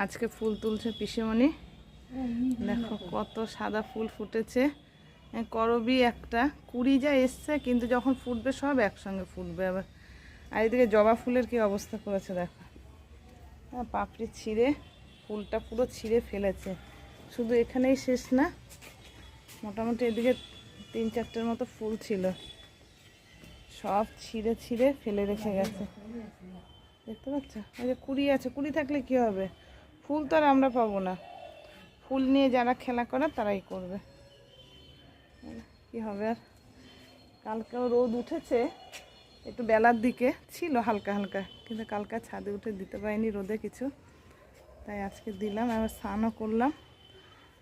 আজকে ফুল তুলছে পিসেমণি। দেখো কত সাদা ফুল ফুটেছে। করবি একটা কুড়ি যা এসছে, কিন্তু যখন ফুটবে সব একসঙ্গে ফুটবে আবার। আর এদিকে জবা ফুলের কি অবস্থা করেছে দেখো। হ্যাঁ, পাপড়ি ছিঁড়ে ফুলটা পুরো ছিঁড়ে ফেলেছে। শুধু এখানেই শেষ না, মোটামুটি এদিকে 3-4টের মতো ফুল ছিল, সব ছিঁড়ে ছিঁড়ে ফেলে রেখে গেছে। দেখতে পাচ্ছ, ওই যে কুড়ি আছে, কুড়ি থাকলে কি হবে, ফুল তো আর আমরা পাবো না। ফুল নিয়ে যারা খেলা করে তারাই করবে, কি হবে আর। কালকেও রোদ উঠেছে, একটু বেলার দিকে ছিল হালকা হালকা, কিন্তু কালকে ছাদে উঠে দিতে পারিনি রোদে কিছু, তাই আজকে দিলাম। আবার স্নানও করলাম,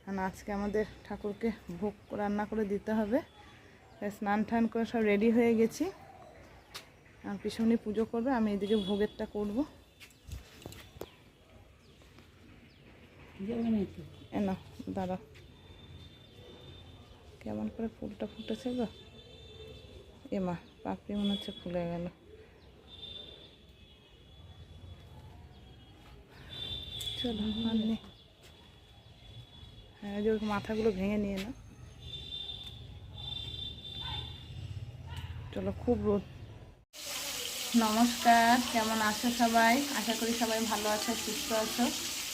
কারণ আজকে আমাদের ঠাকুরকে ভোগ রান্না করে দিতে হবে। তাই স্নান টান করে সব রেডি হয়ে গেছি। আর পিছনে পুজো করবে, আমি এদিকে ভোগেরটা করবো। না দাঁড়া, কেমন করে ফুলটা ফুটেছে গো। এমা পাপড়ি মনে হচ্ছে খুলে গেল। চলো আর নেই। হ্যাঁ, যে মাথাগুলো ভেঙে নিয়ে না। চলো, খুব রোদ। নমস্কার, কেমন আছো সবাই? আশা করি সবাই ভালো আছো, সুস্থ আছো।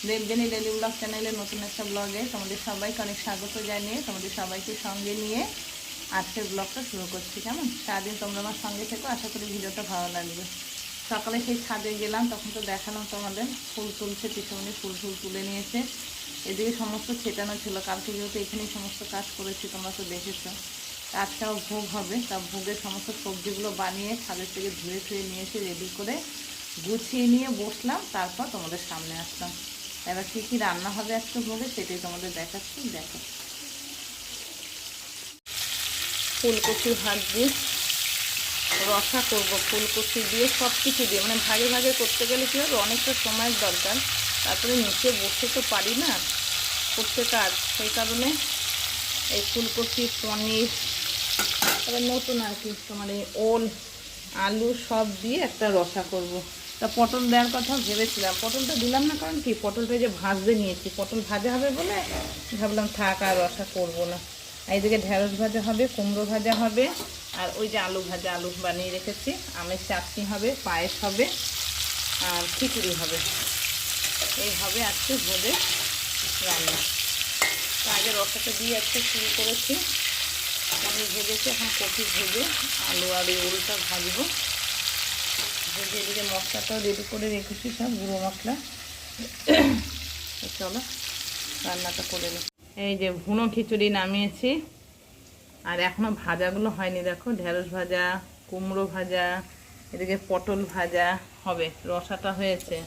দেবযানী ডেলি ব্লগ চ্যানেলে নতুন একটা ব্লগে তোমাদের সবাইকে অনেক স্বাগত জানিয়ে তোমাদের সবাইকে সঙ্গে নিয়ে আজকের ব্লগটা শুরু করছি। কেমন সারাদিন তোমরা আমার সঙ্গে থেকো, আশা করি ভিডিওটা ভালো লাগবে। সকালে সেই ছাদে গেলাম, তখন তো দেখালাম তোমাদের ফুল তুলছে, পিছনে ফুল তুলে নিয়েছে। এদিকে সমস্ত ছেটানো ছিল, কালকে যেহেতু এখানেই সমস্ত কাজ করেছি, তোমরা তো দেখেছো। আজকেও ভোগ হবে, তা ভোগের সমস্ত সবজিগুলো বানিয়ে ছাদের থেকে ধুয়ে নিয়ে এসে রেডি করে গুছিয়ে নিয়ে বসলাম। তারপর তোমাদের সামনে আসলাম। এবার কী কী রান্না হবে আজকে ভোগে সেটাই তোমাদের দেখাচ্ছি। দেখো, ফুলকপি ভাজি রসা করবো, ফুলকপি দিয়ে সব কিছু দিয়ে, মানে ভাগে ভাগে করতে গেলে কী হবে, অনেকটা সময়ের দরকার। তারপরে নিচে বসে তো পারি না করতে কাজ, সেই কারণে এই ফুলকপি, পনির, তারপরে নতুন আর কি তোমার এই ওল, আলু সব দিয়ে একটা রসা করব। তা পটল দেওয়ার কথা ভেবেছিলাম, পটলটা দিলাম না, কারণ কি পটলটা যে ভাজতে নিয়েছি, পটল ভাজা হবে বলে ভাবলাম থাক আর রসা করব না। এইদিকে ঢেঁড়স ভাজা হবে, কুমড়ো ভাজা হবে, আর ওই যে আলু ভাজা, আলু বানিয়ে রেখেছি, আমের চাটনি হবে, পায়েস হবে, আর খিচুড়ি হবে। এই হবে আজকে ভোরে রান্না। তো আগে রসাটা দিয়ে আজকে শুরু করেছি। আমি ভেজেছি, এখন কপি ভেজে আলু আর এই ওলটা ভাজবো। ভেজে এদিকে মশলাটাও রেডি করে রেখেছি, সব গুঁড়ো মশলা। চলো রান্নাটা করে নিই। এই যে ভুনো খিচুড়ি নামিয়েছি, আর এখনও ভাজাগুলো হয়নি। দেখো, ঢেঁড়স ভাজা, কুমড়ো ভাজা, এদিকে পটল ভাজা হবে, রসাটা হয়েছে,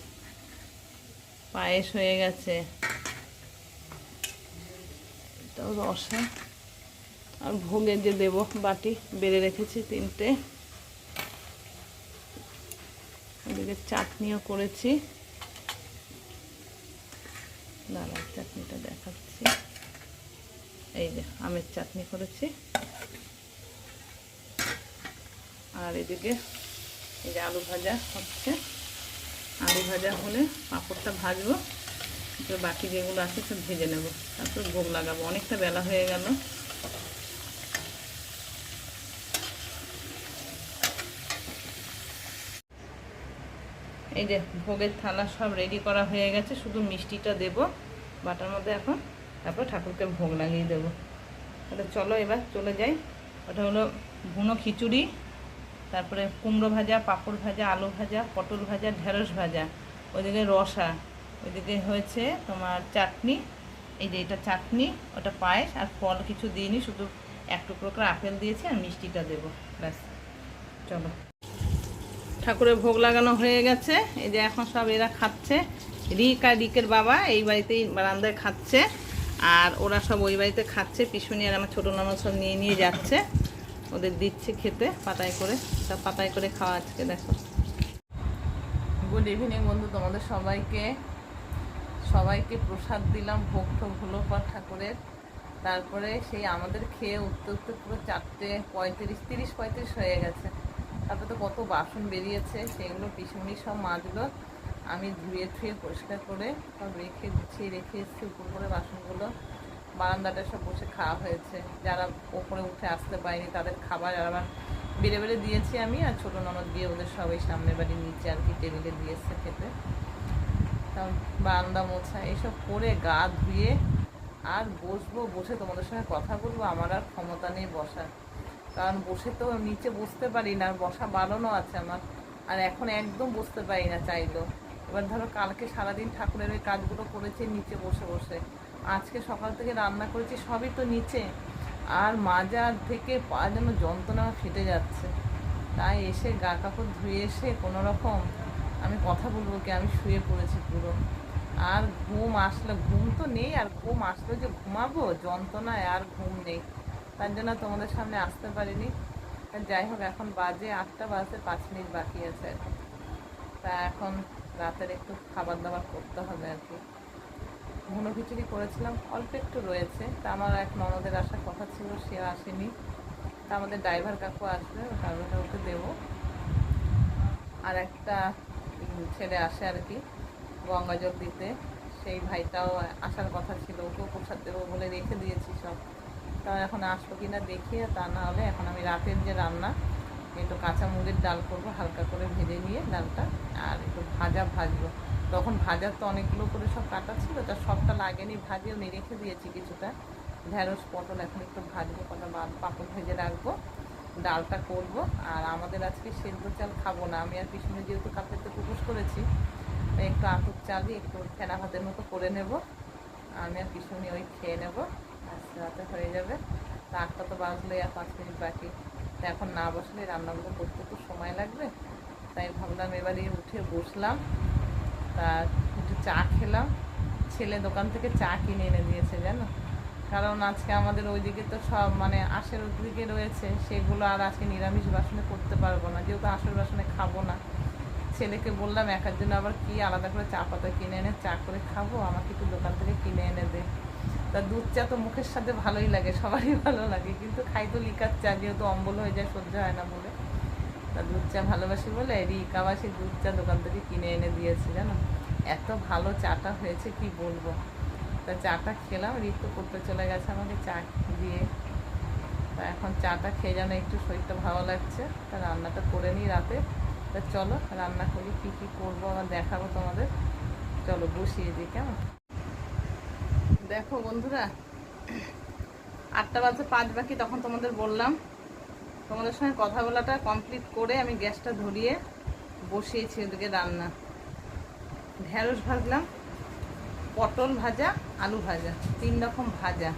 পায়েস হয়ে গেছে, এটাও রসা। আর ভোগে যে দেবো বাটি বেড়ে রেখেছি 3টে। এদিকে চাটনিও করেছি, দাঁড়া চাটনিটা দেখাচ্ছি। এই যে আমের চাটনি করেছি। আর এদিকে এই যে আলু ভাজা হচ্ছে, আলু ভাজা হলে পাঁপড়টা ভাজবো, তো বাকি যেগুলো আছে সব ভেজে নেব, তারপর ভোগ লাগাবো। অনেকটা বেলা হয়ে গেল। এই যে ভোগের থালা সব রেডি করা হয়ে গেছে, শুধু মিষ্টিটা দেব বাটার মধ্যে এখন, তারপর ঠাকুরকে ভোগ লাগিয়ে দেবো। তাহলে চলো এবার চলে যাই। ওটা হলো ভুনো খিচুড়ি, তারপরে কুমড়ো ভাজা, পাঁপড় ভাজা, আলু ভাজা, পটল ভাজা, ঢেঁড়স ভাজা, ওইদিকে রসা, ওইদিকে হয়েছে তোমার চাটনি। এই যে এটা চাটনি, ওটা পায়েস, আর ফল কিছু দিইনি, শুধু এক টুকরো করে আপেল দিয়েছি, আর মিষ্টিটা দেবো, ব্যাস। চলো, ঠাকুরের ভোগ লাগানো হয়ে গেছে। এই যে এখন সব এরা খাচ্ছে, রিক আর রিকের বাবা এই বাড়িতেই বারান্দায় খাচ্ছে, আর ওরা সব ওই বাড়িতে খাচ্ছে। পিছনে আর আমার ছোটো নামা সব নিয়ে নিয়ে যাচ্ছে, ওদের দিচ্ছে খেতে পাতায় করে, সব পাতায় করে খাওয়া আজকে। দেখো, গুড ইভিনিং বন্ধু, তোমাদের সবাইকে প্রসাদ দিলাম, ভোগ টোগ হলো পর ঠাকুরের। তারপরে সেই আমাদের খেয়ে উঠতে উঠতে পুরো 4:35 হয়ে গেছে। তারপরে তো কত বাসন বেরিয়েছে, সেগুলো পিছনেই সব মাজলো। আমি ধুয়ে ধুয়ে পরিষ্কার করে সব রেখে গুছিয়ে রেখে এসেছি উপর করে বাসনগুলো। বারান্দাটা সব বসে খাওয়া হয়েছে, যারা ওপরে উঠে আসতে পারেনি তাদের খাবার আবার বেড়ে বেড়ে দিয়েছি আমি, আর ছোটো ননদ দিয়ে ওদের সবাই সামনের বাড়ির নিচে আর কি টেবিলে দিয়েছে খেতে। বারান্দা মোছা এইসব করে গা ধুয়ে আর বসবো, বসে তোমাদের সঙ্গে কথা বলবো। আমার আর ক্ষমতা নেই বসার, কারণ বসে তো নিচে বসতে পারি না, বসা বারণও আছে আমার, আর এখন একদম বসতে পারি না চাইলেও। এবার ধরো কালকে সারাদিন ঠাকুরের ওই কাজগুলো করেছি নিচে বসে বসে, আজকে সকাল থেকে রান্না করেছি সবই তো নিচে, আর মাজা থেকে পা যেন যন্ত্রণা ফেটে যাচ্ছে। তাই এসে গা কাপড় ধুয়ে এসে কোনো রকম আমি কথা বলবো কি, আমি শুয়ে পড়েছি পুরো। আর ঘুম আসলো, ঘুম তো নেই, আর ঘুম আসলো যে ঘুমাবো যন্ত্রণায়, আর ঘুম নেই, তার জন্য তোমাদের সামনে আসতে পারিনি। যাই হোক, এখন বাজে 8টা বাজতে 5 মিনিট বাকি আছে এখন। তা এখন রাতের একটু খাবার দাবার করতে হবে আর কি। ঘন খিচুড়ি করেছিলাম, অল্প একটু রয়েছে। তা আমার এক ননদের আসার কথা ছিল, সে আসেনি। তা আমাদের ড্রাইভার কাকু আসবে, ড্রাইভার কাকুকে দেবো। আর একটা ছেলে আসে আর কি গঙ্গা জল দিতে, সেই ভাইটাও আসার কথা ছিল, ওকেও প্রসাদ দেবো বলে রেখে দিয়েছি সব। তা এখন আসলো কিনা দেখি, তা না হলে এখন আমি রাতের যে রান্না, একটু কাঁচা মুগের ডাল করবো, হালকা করে ভেজে নিয়ে ডালটা, আর একটু ভাজবো। তখন ভাজার তো অনেকগুলো করে সব কাটা ছিল, তা সবটা লাগেনি, ভাজিও নিয়ে রেখে দিয়েছি কিছুটা। ঢেঁড়স পটল এখন একটু ভাজবো, কটা পাঁপড় ভেজে রাখবো, ডালটা করব। আর আমাদের আজকে সেদ্ধ চাল খাবো না, আমি আর পিছনে যেহেতু কাপড় তো উপোস করেছি, একটু আতপ চালই একটু ফেনা ভাতের মতো করে নেব, আমি আর পিছনে ওই খেয়ে নেবো, আজকে রাতে হয়ে যাবে। তা 8টা তো বাজলে আর 5 মিনিট বাকি, তা এখন না বসলে রান্নাগুলো করতে তো সময় লাগবে। তাই ভাবলাম এবারে উঠে বসলাম, তা একটু চা খেলাম। ছেলে দোকান থেকে চা কিনে এনে দিয়েছে জানো, কারণ আজকে আমাদের ওইদিকে তো সব মানে আশের ওদিকে রয়েছে, সেগুলো আর আজকে নিরামিষ বাসনে করতে পারবো না, যেহেতু আশের বাসনে খাবো না। ছেলেকে বললাম একার জন্য আবার কি আলাদা করে চা পাতা কিনে এনে চা করে খাবো, আমাকে একটু দোকান থেকে কিনে এনে দে। তা দুধ চা তো মুখের সাথে ভালোই লাগে, সবারই ভালো লাগে, কিন্তু খাই তো লিকার চা, যেহেতু অম্বল হয়ে যায়, সহ্য হয় না বলে। তা দুধ চা ভালোবাসি বলে রিকাবাসী দুধ চা দোকান থেকে কিনে এনে দিয়েছি জানো, এত ভালো চাটা হয়েছে কি বলবো। তা চাটা খেলাম, রিক তো করতে চলে গেছে আমাকে চা দিয়ে। তা এখন চাটা খেয়ে যেন একটু শরীরটা ভালো লাগছে। তা রান্নাটা করে নিই রাতে। তা চলো রান্না করি, কী কী করবো আবার দেখাবো তোমাদের। চলো বসিয়ে দিই কেমন। দেখো বন্ধুরা, 8টা বাজে 5 বাকি, তখন তোমাদের বললাম তোমাদের সঙ্গে কথা বলাটা কমপ্লিট করে আমি গ্যাসটা ধরিয়ে বসিয়েছি ওদিকে রান্না। ঢেঁড়স ভাজলাম, পটল ভাজা, আলু ভাজা, 3 রকম ভাজা।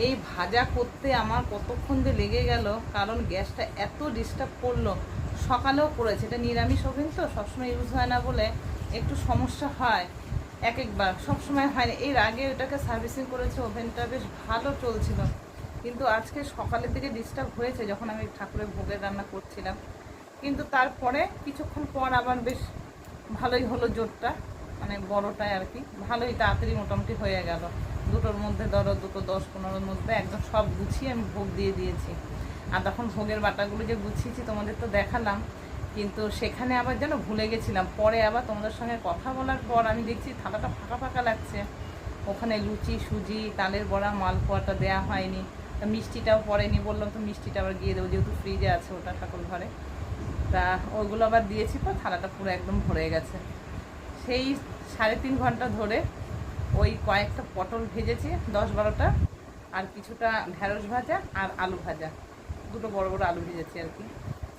এই ভাজা করতে আমার কতক্ষণ যে লেগে গেল, কারণ গ্যাসটা এত ডিস্টার্ব করলো। সকালেও করেছে, এটা নিরামিষ ওভেন তো সবসময় ইউজ হয় না বলে একটু সমস্যা হয়, একবার সবসময় হয় না। এর আগে ওটাকে সার্ভিসিং করেছে, ওভেনটা বেশ ভালো চলছিল, কিন্তু আজকে সকালের দিকে ডিস্টার্ব হয়েছে যখন আমি ঠাকুরের ভোগের রান্না করছিলাম। কিন্তু তারপরে কিছুক্ষণ পর আবার বেশ ভালোই হলো, জোরটা মানে বড়টায় আর কি, ভালোই তাড়াতাড়ি মোটামুটি হয়ে গেল। 2টোর মধ্যে ধরো 2টো 10-15-এর মধ্যে একদম সব গুছিয়ে আমি ভোগ দিয়ে দিয়েছি। আর তখন ভোগের বাটাগুলো যে গুছিয়েছি তোমাদের তো দেখালাম, কিন্তু সেখানে আবার যেন ভুলে গেছিলাম। পরে আবার তোমাদের সঙ্গে কথা বলার পর আমি দেখছি থালাটা ফাঁকা ফাঁকা লাগছে, ওখানে লুচি, সুজি, তালের বড়া, মালপোয়াটা দেওয়া হয়নি। তা মিষ্টিটাও পড়েনি, বললাম তো মিষ্টিটা আবার গিয়ে দেবো, যেহেতু ফ্রিজে আছে ওটা ঠাকুর ঘরে। তা ওইগুলো আবার দিয়েছি, তো থালাটা পুরো একদম ভরে গেছে। সেই 3.5 ঘন্টা ধরে ওই কয়েকটা পটল ভেজেছি 10-12টা, আর কিছুটা ঢেঁড়স ভাজা আর আলু ভাজা, 2টো বড় বড় আলু ভেজেছি আর কি,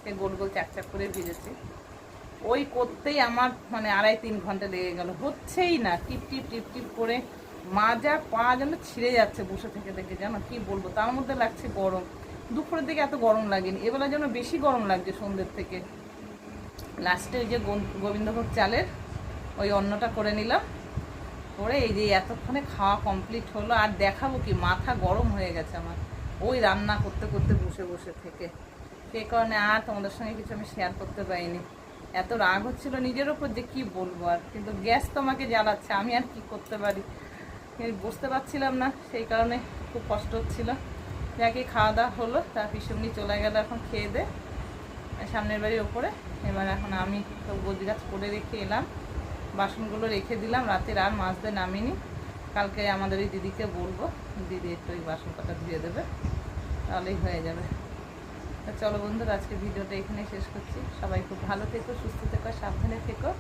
সে গোল গোল চাক করে ভেজেছি। ওই করতেই আমার মানে 2.5-3 ঘন্টা লেগে গেল, হচ্ছেই না, টিপ টিপ টিপ টিপ করে মাজা পা যেন ছিঁড়ে যাচ্ছে বসে থেকে থেকে, জানো কি বলবো। তার মধ্যে লাগছে গরম, দুপুরের দিকে এত গরম লাগেনি, এবেলা যেন বেশি গরম লাগছে সন্ধ্যের থেকে। লাস্টে ওই যে গোবিন্দভোগ চালের ওই অন্নটা করে নিলাম, করে এই যে এতক্ষণে খাওয়া কমপ্লিট হলো। আর দেখাবো কি, মাথা গরম হয়ে গেছে আমার ওই রান্না করতে করতে বসে বসে থেকে, সেই কারণে আর তোমাদের সঙ্গে কিছু আমি শেয়ার করতে পারিনি। এত রাগ হচ্ছিল নিজের ওপর যে কি বলবো, আর কিন্তু গ্যাস তো আমাকে জ্বালাচ্ছে, আমি আর কি করতে পারি, বুঝতে পারছিলাম না, সেই কারণে খুব কষ্ট হচ্ছিল। যাকে খাওয়া দাওয়া হলো, তার পিছনে চলে গেল এখন খেয়ে দে সামনের বাড়ির ওপরে। এবার এখন আমি তো গোছ গাছ করে রেখে এলাম, বাসনগুলো রেখে দিলাম, রাতের আর মাজতে নামিনি। কালকে আমাদের ওই দিদিকে বলবো, দিদি একটু ওই বাসন কটা ধুয়ে দেবে, তাহলেই হয়ে যাবে। তা চলো বন্ধুরা, আজকে ভিডিওটা এখানেই শেষ করছি। সবাই খুব ভালো থেকো, সুস্থ থেকো, সাবধানে থেকো।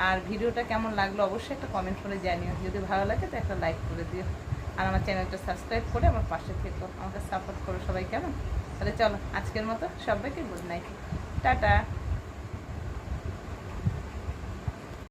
আর ভিডিওটা কেমন লাগলো অবশ্যই একটা কমেন্ট করে জানিও। যদি ভালো লাগে তো একটা লাইক করে দিও, আর আমার চ্যানেলটা সাবস্ক্রাইব করে আমার পাশে থেকো, আমাকে সাপোর্ট করো সবাই, কেমন? তাহলে চলো, আজকের মতো সবাইকে গুড নাইট, টাটা।